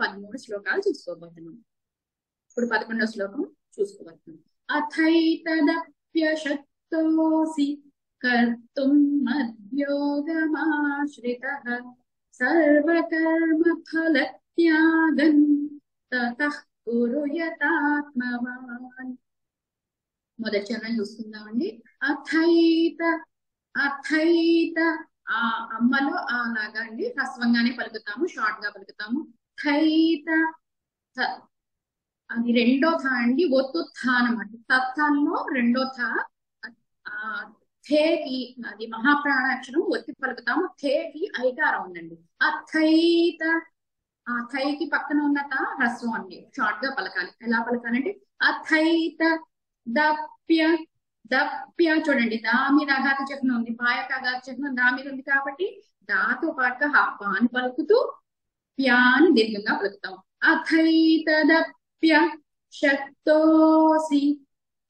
13 శ్లోకాలు చూసుకోబోతున్నాం. ఇప్పుడు 11వ శ్లోకం చూసుకోబోతున్నాం. అథైతదప్యశక్తోసి కర్తుం మద్యోగమాశ్రితః సర్వకర్మ ఫలత్యాగం తతః కురు యతాత్మవాన్. మొదటి చరణం చూసుకుందామండి. అథైత అథైత ఆ అమ్మలో ఆ లాగా అండి హ్రస్వంగానే పలుకుతాము, షార్ట్ గా పలుకుతాము. థైత అది రెండో థ అండి, ఒత్తు థ అనమాట. తత్థంలో రెండో థ. థేకి అది మహాప్రాణాక్షరం ఒత్తి పలుకుతాము. థేకి ఐకారం ఉందండి. అథైత ఆ థైకి పక్కన ఉన్న త హ్రస్వం అండి, షార్ట్ గా పలకాలి. ఎలా పలకాలంటే అథైత దప్య దప్య. చూడండి, దా మీద అఘాత చిహ్నం ఉంది, పాయక అఘాత చిహ్నం దా మీద ఉంది కాబట్టి దాతో పాటుగా హప్ప అని పలుకుతూ ప్యాని దీర్ఘంగా పలుకుతాం. అథైతదప్య శక్తోసి.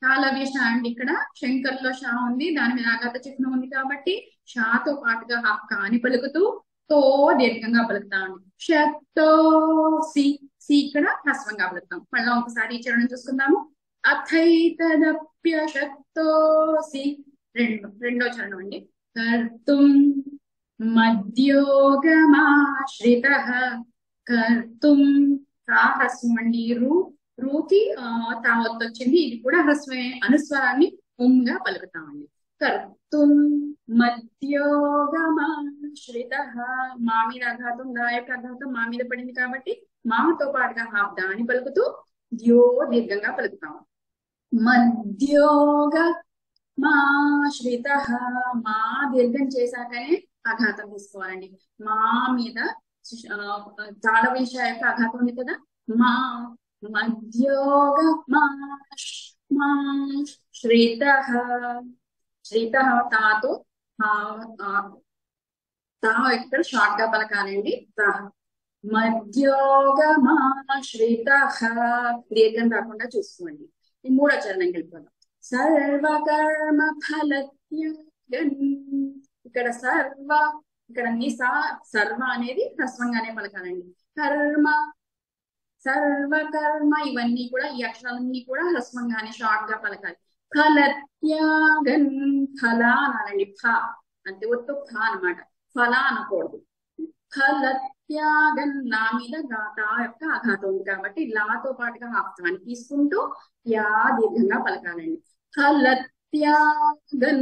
తాళవ్య షా అండి, ఇక్కడ శంకర్లో షా ఉంది, దాని మీద అఘాత చిహ్నం ఉంది కాబట్టి షాతో పాటుగా హక్క అని పలుకుతూ తో దీర్ఘంగా పలుకుతామండి. శక్తోసి. సి ఇక్కడ హ్రస్వంగా పలుకుతాం. మళ్ళీ ఒకసారి ఈ చరణం చూసుకుందాము. అథైతదప్య శక్తోసి. రెండో చరణం అండి. కర్తుం మద్యోగమాశ్రితః. కర్తుం తా హ్రస్వం అండి. రూకి తా ఒత్తు వచ్చింది, ఇది కూడా హ్రస్వమే. అనుస్వరాన్ని గా పలుకుతామండి. కర్తుం మద్యోగమాశ్రితః. మా మీద అఘాతం, దా యొక్క అఘాతం మా మీద పడింది కాబట్టి మాతో పాటుగా హాఫ్ దాని పలుకుతూ ద్యో దీర్ఘంగా పలుకుతాము. మద్యోగ మాశ్రితః. మా దీర్ఘం చేశాకనే అఘాతం తీసుకోవాలండి. మా మీద తాళవేష యొక్క అఘాతం ఉంది కదా, మా మద్యోగ శ్రీతః. శ్రీతః తాతో తా ఇక్కడ షార్ట్ గా పలకాలండి. మద్యోగమాశ్రితః దీర్ఘం రాకుండా చూసుకోండి. ఈ మూడో చరణం వెళ్ళిపోదాం. సర్వకర్మ ఫలత్యాగం. ఇక్కడ సర్వ, ఇక్కడ నిసా సర్వ అనేది హ్రస్వంగానే పలకాలండి. కర్మ, సర్వకర్మ, ఇవన్నీ కూడా ఈ అక్షరాలన్నీ కూడా హ్రస్వంగానే షార్ట్ గా పలకాలి. ఫలత్యాగం. ఫల అనాలండి. ఫ అంటే ఒత్తు ఫ అనమాట, ఫల అనకూడదు. ఫలత్యాగం. నా మీద తా యొక్క ఆఘాతం ఉంది కాబట్టి లాతో పాటుగా హాఫ్తాన్ని తీసుకుంటూ యా దీర్ఘంగా పలకాలండి. ఫలత్యాగం.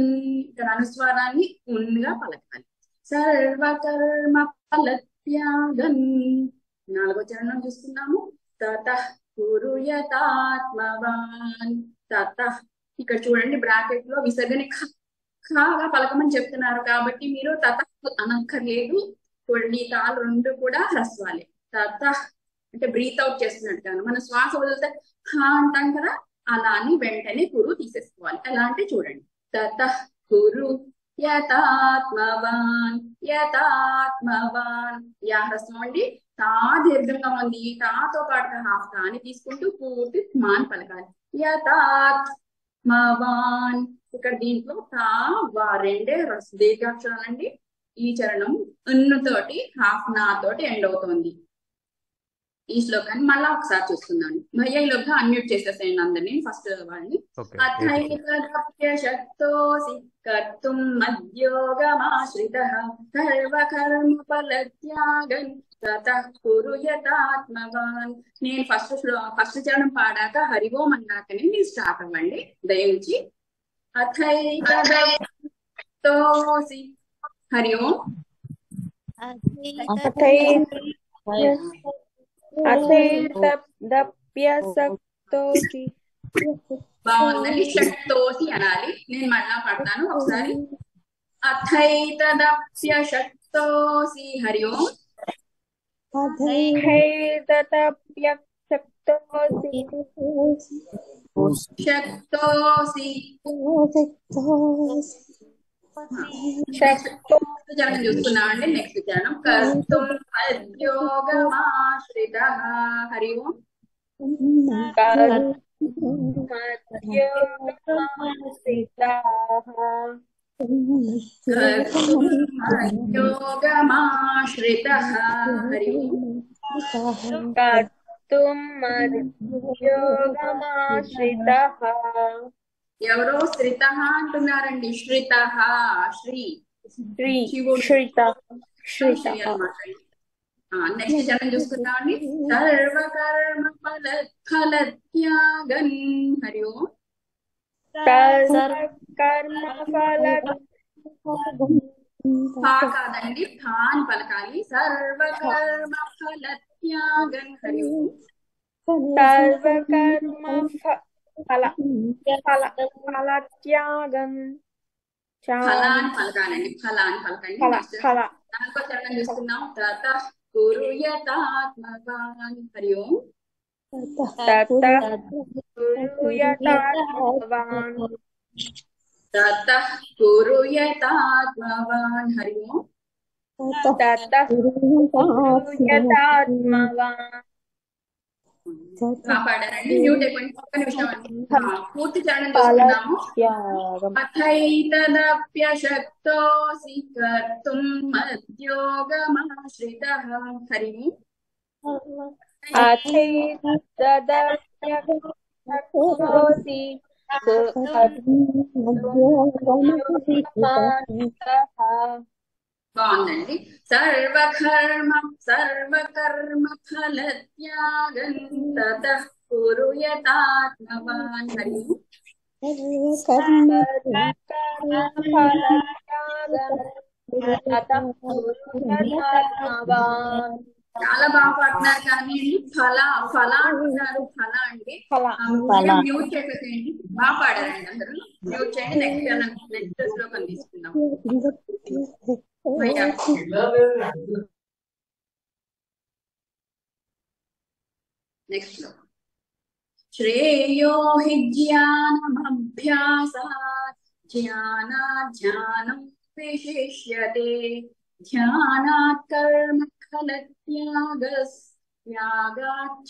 ఇక్కడ అనుస్వారాన్ని ఉన్గా పలకాలి. సర్వకర్మ ఫలత్యాగం. నాలుగో చరణం చూస్తున్నాము. తతః కురు యతాత్మవాన్. తతః ఇక్కడ చూడండి, బ్రాకెట్ లో విసర్గని ఖాగా పలకమని చెప్తున్నారు కాబట్టి మీరు తతః అనక్కర్లేదు. చూడండి, ఈ తాళ్ళు రెండు కూడా హ్రస్వాలే. తతః అంటే బ్రీత్ అవుట్ చేస్తున్నట్టుగాను. మనం శ్వాస వదిలితే హా అంటాం కదా, అలా అని వెంటనే కురు తీసేసుకోవాలి. ఎలా అంటే చూడండి, తతః కురు యతాత్మవాన్. యతాత్మవాన్. యా హ్రస్వం అండి, తా దీర్ఘంగా ఉంది, తాతో పాటుగా హాఫ్ తా అని తీసుకుంటూ పూర్తి మాన్ పలకాలి. యతాత్మవాన్. ఇక్కడ దీంట్లో తా వా రెండే దీర్ఘాక్షరాలండి. ఈ చరణం తోటి హాఫ్ నా తోటి ఎండ్ అవుతోంది. ఈ శ్లోకాన్ని మళ్ళా ఒకసారి చూస్తున్నాను. భయ్య ఈలోగా అన్మ్యూట్ చేసేసేయండి అందరినీ, ఫస్ట్ వాళ్ళని. అథైతదప్యశక్తోసి కర్తుం మద్యోగమాశ్రితః సర్వకర్మ ఫలత్యాగం తతః కురు యతాత్మవాన్. నేను ఫస్ట్ చరణం పాడాక హరి ఓం అన్నాకనే మీరు స్టార్ట్ అవ్వండి దయవుంచి. అథైతదప్యశక్తోసి హరి ఓం. అథైతదప్యశక్తోసి. బాగుందండి, శక్తోసి అనాలి. నేను మళ్ళా పడతాను ఒకసారి. అథైతదప్యశక్తోసి హరి ఓం. అథైతదప్యశక్తోసి శక్తోసి. చరణం చూస్తున్నామండి. నెక్స్ట్ చరణం. కర్తుం మద్యోగమాశ్రితః హరి ఓం. कर्तुमयोगमाश्रितः हरि ओम् कर्तुम् मद्योगमाश्रितः ఎవరో శ్రిత అంటున్నారండి. శ్రిత శ్రీ శ్రీ శివుడు శ్రితః శ్రీ శ్రితః అన్నమాట. నెక్స్ట్ జనం చూసుకుందామండి. సర్వకర్మ ఫలత్యాగన్ హరి ఓం సర్వకర్మ ఫల ఫా కాదండి, ఫా అని పలకాలి. సర్వకర్మ ఫలత్యాగన్ హరి ఓం సర్వకర్మ ఫల ఫల ఫలత్యాగం ఫలా అని పలకాలండి. ఫలా అని పలకండి. ఫల నెక్స్ట్ ఫల దానికో చరణం చూస్తున్నాం. తతః కుర్యతాత్మవాన్ హరి ఓం తతః కుర్యాతాత్మవాన్ తతః కుర్యతాత్మవాన్ హరి ఓం తతః కుర్యాతాత్మవాన్ కాపాడారండి. మ్యూట్ అయిపోయింది. ఒక్క నిమిషం అండి. పూర్తి చరణం చూసుకున్నాము. ఫలత్యాగం అథైతదప్యశక్తోసి కర్తుం మద్యోగమాశ్రితః హరి అథైతదప్యశక్తోసి బాగుందండి. సర్వకర్మ ఫలత్యాగం తతః కుర్యతాత్మవాన్ హరి చాలా బాగా పాడుతున్నారు. కానీ ఫల ఫల అంటున్నారు. ఫల అంటే మ్యూట్ చేసేసేయండి. బాగా పాడారండి. అందరూ మ్యూట్ చేయండి. నెక్స్ట్ శ్లోకం తీసుకుందాం. నెక్స్ట్ శ్లోకం. శ్రేయో హి జ్ఞానమభ్యాసాత్ జ్ఞానం విశిష్యతే ధ్యానాత్ కర్మ ఫలత్యాగాత్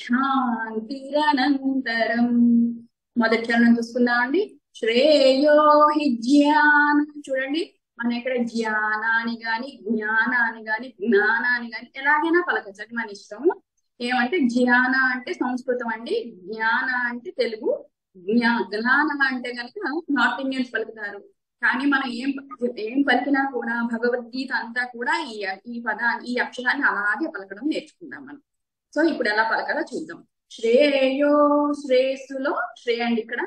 శాంతిరనంతరం. మొదటి చరణం చూసుకుందామండి. శ్రేయో హి జ్ఞానం. చూడండి, మన ఇక్కడ జ్ఞానాన్ని గాని జ్ఞానాన్ని గాని జ్ఞానాన్ని గాని ఎలాగైనా పలకచ్చు, అది మన ఇష్టం. ఏమంటే జ్ఞాన అంటే సంస్కృతం అండి, జ్ఞాన అంటే తెలుగు, జ్ఞాన అంటే కనుక నార్త్ ఇండియన్స్ పలుకుతారు. కానీ మనం ఏం పలికినా కూడా భగవద్గీత అంతా కూడా ఈ పదాన్ని, ఈ అక్షరాన్ని అలాగే పలకడం నేర్చుకుందాం మనం. సో ఇప్పుడు ఎలా పలకాలో చూద్దాం. శ్రేయో, శ్రేయస్సులో శ్రే అండి. ఇక్కడ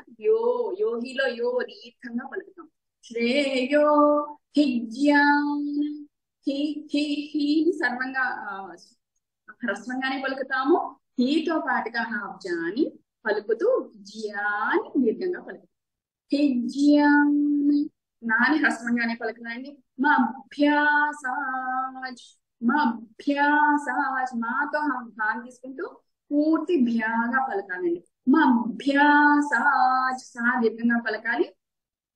యోగిలో యో దీర్ఘంగా పలుకుతాం. శ్రేయో హి సర్వంగా హ్రస్వంగానే పలుకుతాము. హీతో పాటుగా హాబ్జాని పలుకుతూ జ్యాని దీర్ఘంగా పలుకుతాం. హిజ్యాని నాని హ్రస్వంగానే పలకదండి. మభ్యాసాజ్ మాతో భాన్ తీసుకుంటూ పూర్తి భ్యాగా పలకాలండి. మభ్యాసాజ్ సా దీర్ఘంగా పలకాలి.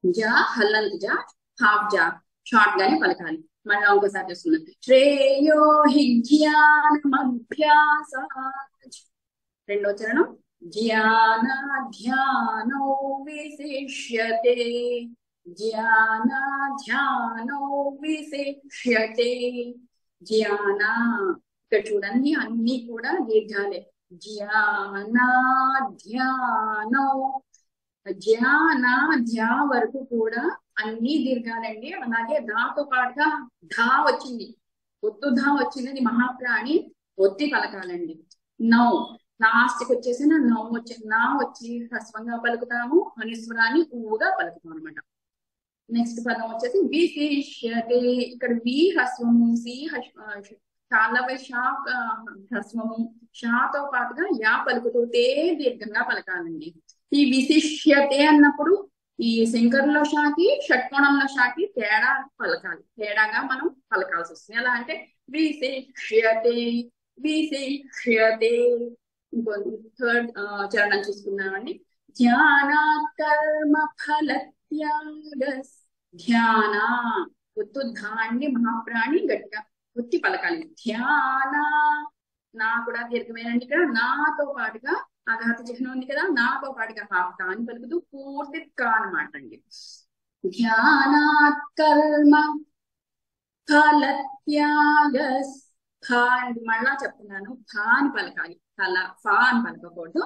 జా హల్లంత్ జా హాఫ్ జా షార్ట్ గానే పలకాలి. మళ్ళీ ఇంకోసారి చూస్తున్నాం. శ్రేయో హి జ్ఞానమభ్యాసాత్. రెండో చరణం. ధ్యానో విశిష్యతే ధ్యానో విశిష్యతే. ఇక్కడ చూడండి, అన్ని కూడా దీర్ఘాలే. ధ్యానో ధ్యా వరకు కూడా అన్ని దీర్ఘాలండి. అలాగే ధాతో పాటుగా ధా వచ్చింది, ఒత్తు ధా వచ్చింది. అది మహాప్రాణి ఒత్తి పలకాలండి. నౌ లాస్ట్కి వచ్చేసి నా వచ్చి హ్రస్వంగా పలుకుతాము, అనుస్వరాన్ని ఊగా పలుకుతాం అనమాట. నెక్స్ట్ పదం వచ్చేసి విశిష్యతే. ఇక్కడ వి హ్రస్వము, సి చాలా హ్రస్వము, షాతో పాటుగా యా పలుకుతూ తే దీర్ఘంగా పలకాలండి. ఈ విశిష్యతే అన్నప్పుడు ఈ శంకరంలో షాకి, షట్కోణంలో షాకి తేడా పలకాలి, తేడాగా మనం పలకాల్సి వస్తుంది. ఎలా అంటే విశిష్యతే ఇంకో థర్డ్ చరణం చూసుకున్నామండి. ధ్యానాత్ కర్మ ఫలత్యాగస్. ధ్యాన ఒత్తు ధాన్ని మహాప్రాణి గట్టిగా ఒత్తి పలకాలి. ధ్యాన నా కూడా దీర్ఘమేనండి. ఇక్కడ నాతో పాటుగా ఆఘాత చిహ్నం ఉంది కదా, నాతో పాటుగా హాఫ్ తా అని పలుకుతూ పూర్తి కా అనమాట అండి. ధ్యానాత్ కర్మ ఫలత్యాగ. ఫా అని మళ్ళా చెప్తున్నాను, ఫా అని పలకాలి, ఫా అని పలకకూడదు.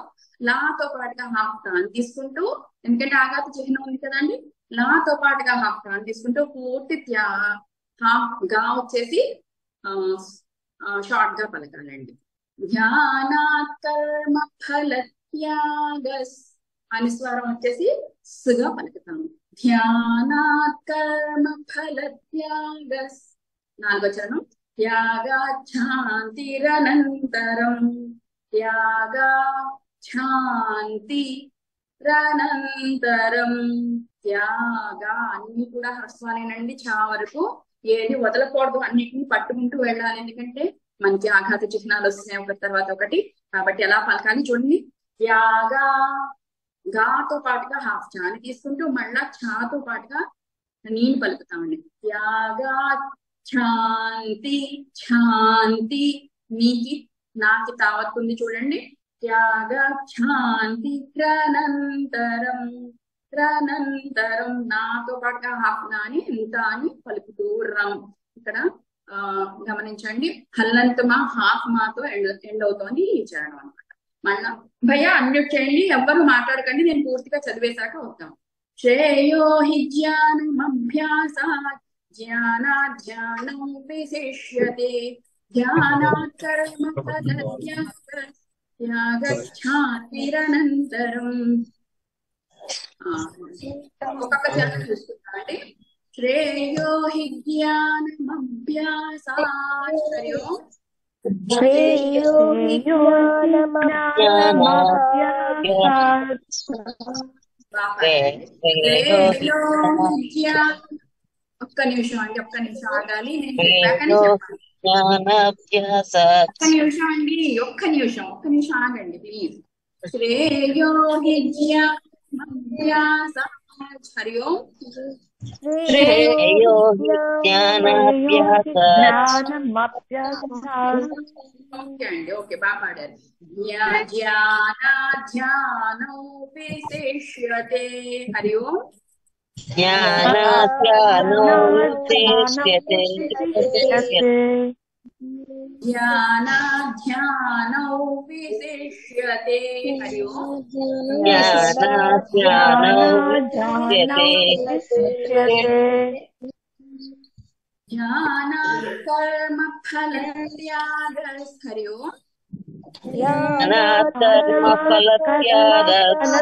లాతో పాటుగా హాఫ్ టాన్ తీసుకుంటూ, ఎందుకంటే ఆఘాత చిహ్నం ఉంది కదండి, లాతో పాటుగా హాఫ్ టాన్ తీసుకుంటూ పూర్తి హాఫ్ గా వచ్చేసి షార్ట్ గా పలకాలండి. ధ్యానాత్ కర్మ ఫల త్యాగస్ అని స్వరం వచ్చేసి సుగా పలుకుతాము. ధ్యానాత్ కర్మ ఫల త్యాగస్. నాలుగో చరణం. త్యాగాఛాంతిరనంతరం. త్యాగాఛాంతిరనంతరం. త్యాగా అన్ని కూడా హ్రస్వాలేనండి, చా వరకు ఏది వదలకూడదు, అన్నిటిని పట్టుకుంటూ వెళ్ళాలి, ఎందుకంటే మనకి ఆఘాత చిహ్నాలు వస్తున్నాయి ఒకటి తర్వాత ఒకటి. కాబట్టి ఎలా పలకాలి చూడండి. త్యాగా, గాతో పాటుగా హాఫ్ చాని తీసుకుంటూ మళ్ళా ఛాతో పాటుగా నేను పలుకుతామండి. త్యాగా శాంతి శాంతి. నీకి నాకి తావత్తుంది చూడండి. త్యాగ శాంతి త్రనంతరం. త్రనంతరం నాతో పాటుగా హాఫ్ నాని ఇంత అని పలుకుతూ రం. ఇక్కడ గమనించండి, హల్లంతమా హాఫ్ మాతో ఎండ్ అవుతోంది ఈ చరణం అనమాట. మళ్ళా భయ్య అన్మ్యూట్ చేయండి, ఎవ్వరు మాట్లాడకండి, నేను పూర్తిగా చదివేశాక వద్దాం. శ్రేయో హి జ్ఞానమభ్యాసాత్ జ్ఞానాధ్యానం విశిష్యతే. ధ్యానాత్ కర్మ త్యాగఛాంతిరనంతరం. ఒక్కొక్క చరణం చూసుకుంటామండి. శ్రేయో హి జ్ఞానమభ్యాసాత్. హరియో శ్రేయో హి జ్ఞానమభ్యాసాత్. ఒక్క నిమిషం అండి, ఒక్క నిమిషం ఆగాలి, నేను చెప్పాకని చెప్పాలి. ఒక్క నిమిషం అండి, ఒక్క నిమిషం ఆగండి ప్లీజ్. శ్రేయో హి జ్ఞానమభ్యాసాత్. హరి ఓం. శ్రేయో హి జ్ఞానమభ్యాసాత్. ఓకే అండి, ఓకే, బాగా పాడారు. ధ్యానం విశిష్యతే. హరి ఓం. ధ్యానం విశిష్యతే. హరి ఓం. ధ్యానాత్ కర్మ ఫల త్యాగస్. హరి ఓం. ధ్యానాత్ కర్మ ఫల త్యాగస్.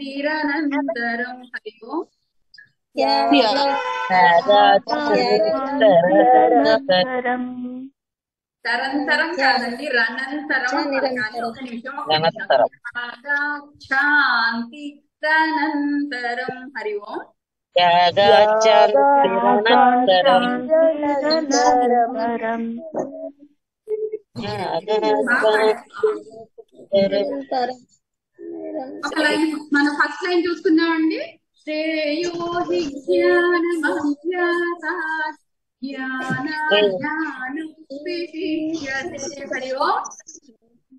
త్యాగఛాంతిరనంతరం. హరి ఓం. తరంతరం కాదండి, రనంతరం పలకాలి. ఒక్క నిమిషం. త్యాగఛాంతి తనంతరం. హరి ఓం. ఒక లైన్ మనం ఫస్ట్ లైన్ చూసుకుందామండి. శ్రేయో హి జ్ఞానమభ్యాసాత్ జ్ఞానాధ్యానం విశిష్యతే. హరి ఓం.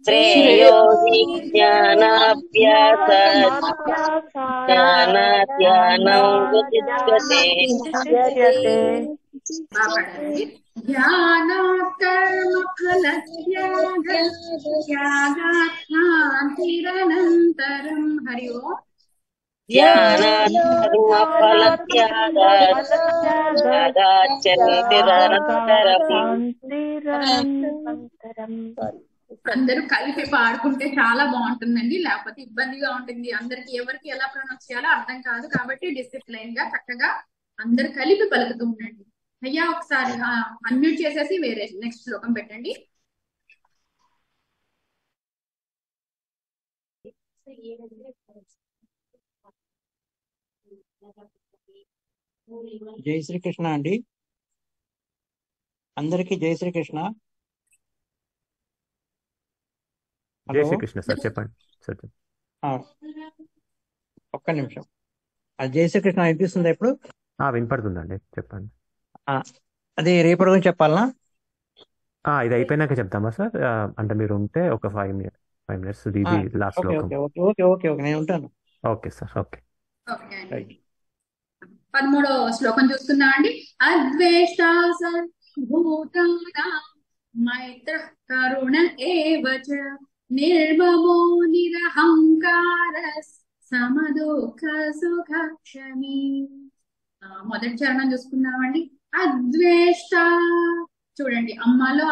శ్రేయో హి జ్ఞానాభ్యాసాత్ జ్ఞానాధ్యానం విశిష్యతే. ధ్యానాత్ కర్మ ఫల త్యాగఛాంతిరనంతరం. హరి ఓం. ధ్యానాత్ కర్మ ఫల త్యాగఛాంతిరనంతరం. అందరూ కలిపి పాడుకుంటే చాలా బాగుంటుందండి, లేకపోతే ఇబ్బందిగా ఉంటుంది. అందరికి ఎవరికి ఎలా ప్రొనౌన్స్ చేయాలో అర్థం కాదు. కాబట్టి డిసిప్లైన్ గా చక్కగా అందరు కలిపి పలుకుతూ ఉండండి. అయ్యా ఒకసారి అన్మ్యూట్ చేసేసి వేరే నెక్స్ట్ శ్లోకం పెట్టండి. జై శ్రీకృష్ణ అండి, అందరికి జై శ్రీకృష్ణ. జై శ్రీకృష్ణ సార్, చెప్పండి సార్. ఒక్క నిమిషం. జై శ్రీకృష్ణ వినిపిస్తుందా ఇప్పుడు? వినపడుతుందండి, చెప్పండి. ఆ, అదే రేపటి గురించి చెప్పాలనా? ఇది అయిపోయినాక చెప్తామా సార్? అంటే మీరు ఉంటే ఒక 5 minutes ఇది ఆ, లాస్ట్ ఓకే శ్లోకం. Okay okay okay okay okay నేను ఉంటాను. Okay sir, okay. ఓకే అండి. రైట్. 13వ శ్లోకం చూస్తున్నాం అండి. అద్వేష్ట సర్వభూతానాం మైత్ర కరుణ ఏవ చ నిర్మమో నిరహంకార సమదుఃఖ సుఖ క్షమీ. మొదటి చరణం చూసుకుందామండి. అద్వేష్ట, చూడండి అమ్మలో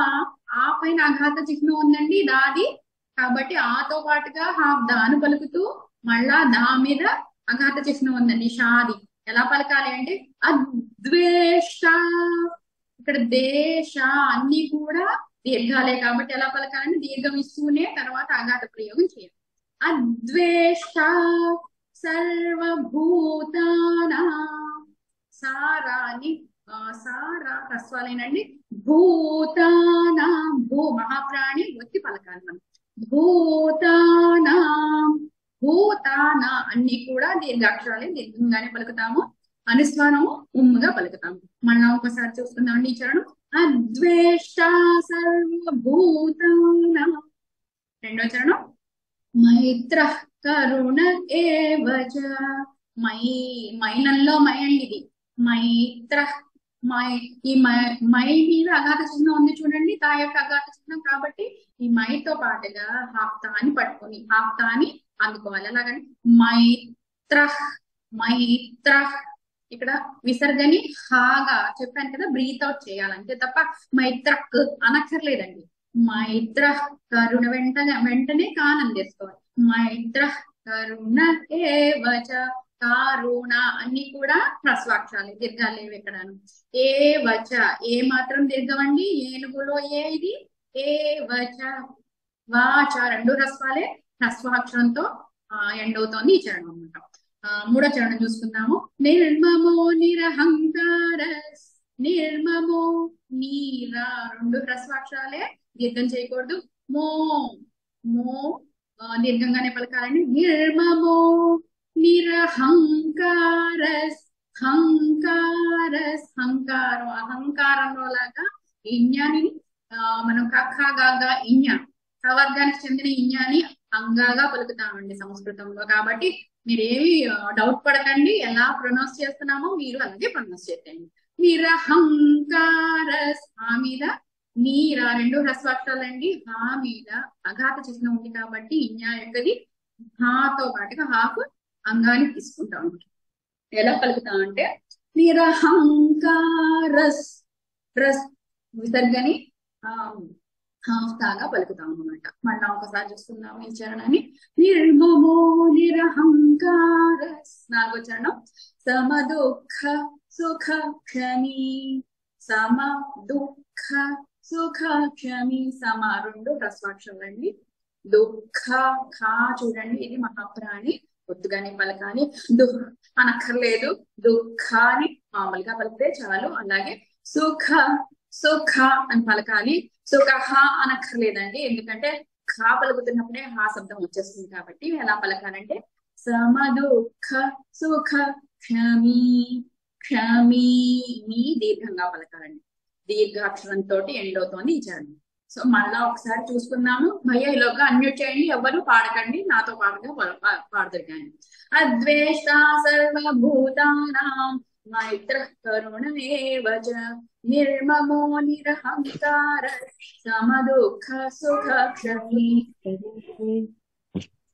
ఆ పైన అఘాత చిహ్నం ఉందండి, దాది. కాబట్టి ఆతో పాటుగా హాఫ్ దాను పలుకుతూ మళ్ళా దా మీద అఘాత చిహ్నం ఉందండి, షాది. ఎలా పలకాలి అంటే అద్వేష్ట. ఇక్కడ దేశ అన్ని కూడా దీర్ఘాలే కాబట్టి ఎలా పలకాలంటే దీర్ఘం ఇస్తూనే తర్వాత అఘాత ప్రయోగం చేయాలి. అద్వేష్ట సర్వభూతానా, సారాని సారా హ్రస్వాలేనండి. భూతానా, భూ మహాప్రాణి ఒత్తి పలకాలి మనం. భూతానా, భూతానా అన్ని కూడా దీర్ఘాక్షరాలే, దీర్ఘంగానే పలుకుతాము. అనుస్వారము ఉమ్ముగా పలుకుతాము. మళ్ళా ఒకసారి చూసుకుందామండి ఈ చరణం. అద్వేష్ట సర్వభూతానా. రెండో చరణం. మైత్ర కరుణ ఏవ చ. మైనంలో మై అండి ఇది. మైత్ర, ఈ మై మీద అఘాత చిహ్నం ఉంది చూడండి, తా యొక్క అఘాత చిహ్నం. కాబట్టి ఈ మైతో పాటుగా హాఫ్ తాని పట్టుకొని హాఫ్ తాని అందుకోవాలి. అలాగని మైత్ర, మైత్ర. ఇక్కడ విసర్గని హాగా చెప్పాను కదా, బ్రీత్ అవుట్ చేయాలంతే తప్ప మైత్రక్ అనక్కర్లేదండి. మైత్ర కరుణ వెంటనే కానందేసుకోవాలి. మైత్ర కరుణ ఏవచ, కారుణ అన్ని కూడా హ్రస్వాక్షరాలు, దీర్ఘాలు లేవు ఇక్కడ. ఏ వచ, ఏ మాత్రం దీర్ఘమండి, ఏనుగులో ఏ ఇది. ఏ వచ, వాచ రెండు హ్రస్వాలే, హ్రస్వాక్షరంతో ఎండ్ అవుతోంది ఈ చరణం అన్నమాట. మూడో చరణం చూసుకుందాము. నిర్మమో నిరహంకార. నిర్మమో, నీరా రెండు హ్రస్వాక్షరాలే, దీర్ఘం చేయకూడదు. మో, మో దీర్ఘంగానే పలకాలండి. నిర్మమో నిరహంకారస్. హంకారస్, హంకారం అహంకారంలో లాగా ఇన్యాని మనం కఖాగా ఇన్య సవర్గానికి చెందిన ఇన్యాని అంగాగా పలుకుతామండి సంస్కృతంలో. కాబట్టి మీరేమి డౌట్ పడకండి, ఎలా ప్రొనౌన్స్ చేస్తున్నామో మీరు అలాగే ప్రొనౌన్స్ చేయండి. నిరహంకారస్, ఆ మీద నీరా రెండు హ్రస్వాక్షరాలండి. హా మీద అఘాత చిహ్నం ఉంది కాబట్టి ఇన్యా యొక్కది హాతో పాటుగా హాఫ్ అంగాన్ని తీసుకుంటాం. ఎలా పలుకుతామంటే నిరహంకారస్, రస్ విసర్గని హాఫ్ తాగా పలుకుతాం అన్నమాట. మళ్ళా ఒకసారి చూస్తున్నాము ఈ చరణాన్ని. నిర్మమో నిరహంకారస్. నాలుగో చరణం. సమ దుఃఖ సుఖ క్షమీ. సమ దుఃఖ సుఖ క్షమి. సమ రెండు హ్రస్వాక్షరాలండి. దుఃఖ ఖా చూడండి, ఇది మహాప్రాణి, ఒత్తుగానే పలకాలి. అనక్కర్లేదు, దుఃఖాన్ని మామూలుగా పలికితే చాలు. అలాగే సుఖ, సుఖ అని పలకాలి. సుఖ అనక్కర్లేదండి, ఎందుకంటే ఖా పలుకుతున్నప్పుడే హా శబ్దం వచ్చేస్తుంది. కాబట్టి ఎలా పలకాలంటే సమ దుఃఖ సుఖ క్షమీ. క్షమీ మీ దీర్ఘంగా పలకాలండి, దీర్ఘాక్షరంతో ఎండ్ అవుతోంది ఈ చరణం. సో మళ్ళా ఒకసారి చూసుకుందాము. భయ్య ఈలోగా అన్మ్యూట్ చేయండి, ఎవరు పాడకండి, నాతో పాటుగా పాడుతారు కానీ. అద్వేష్ట సర్వభూతానాం మైత్ర కరుణ ఏవ చ నిర్మమో నిరహంకార సమ దుఃఖ సుఖ క్షమీ.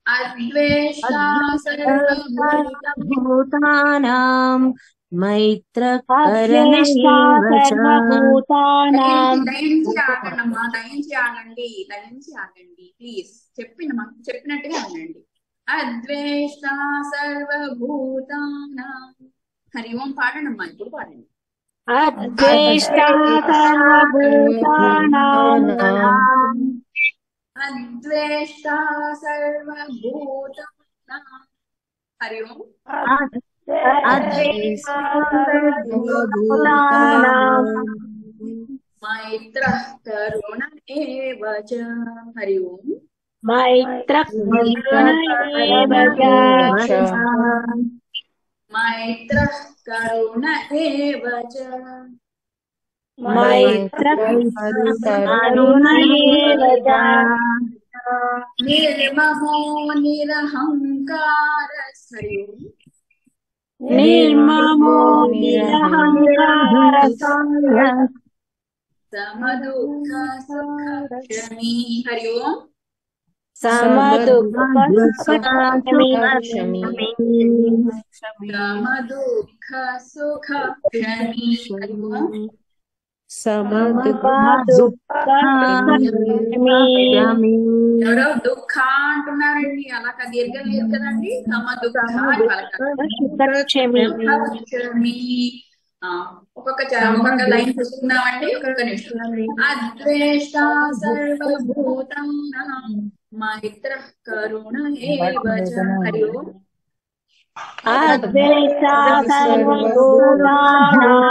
అద్వేష్ట సర్వభూతానాం మైత్ర సర్వభూతానాం. దయించి ఆగండమ్మా, దయించి ఆగండి, దయించి ఆగండి ప్లీజ్. చెప్పినట్టుగా వినండి. అద్వేష్ట సర్వభూతానాం. హరి ఓం పాడండమ్మా, ఇప్పుడు పాడండి. అద్వేష్ట సర్వభూతానాం. అద్వేష్ట సర్వభూతానాం. హరి ఓం. మైత్ర కరుణ ఏవ చ. హరి ఓం. మైత్ర కరుణ ఏవ చ. మైత్ర కరుణ ఏవ చ మైత్ర కరుణ ఏవ చ నిర్మమో నిరహంకార నిర్మమో నిరహంకార సమదుఃఖ సుఖ క్షమీ. హరి ఓం. సమదుఃఖ సుఖ సమదుఃఖ సుఖ క్షమీ. హరి ఓం. ఎవరో దుఃఖ అంటున్నారండి, అలా దీర్ఘం లేదు కదండి. సమదుఃఖ అని పలకాలి. క్షమీ. ఒక్కొక్క లైన్ చూసుకుందామండి. ఒక్కొక్క నిమిషం. అద్వేష్ట సర్వభూతానాం మైత్ర కరుణ ఏవ చ. హరి ఓం. అద్వేష్ట సర్వభూతానాం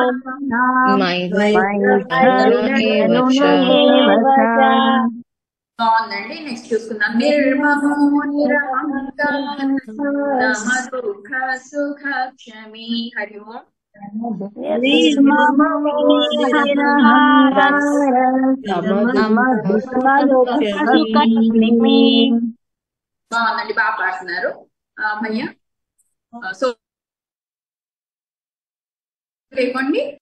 బాగుందండి. నెక్స్ట్ చూసుకుందాం. నిర్మమో నిరహంకార సమదుఃఖ సుఖ క్షమీ. హరి ఓం. బాగుందండి, బాగా పాడుతున్నారు భయ్య. సో లేకోండి.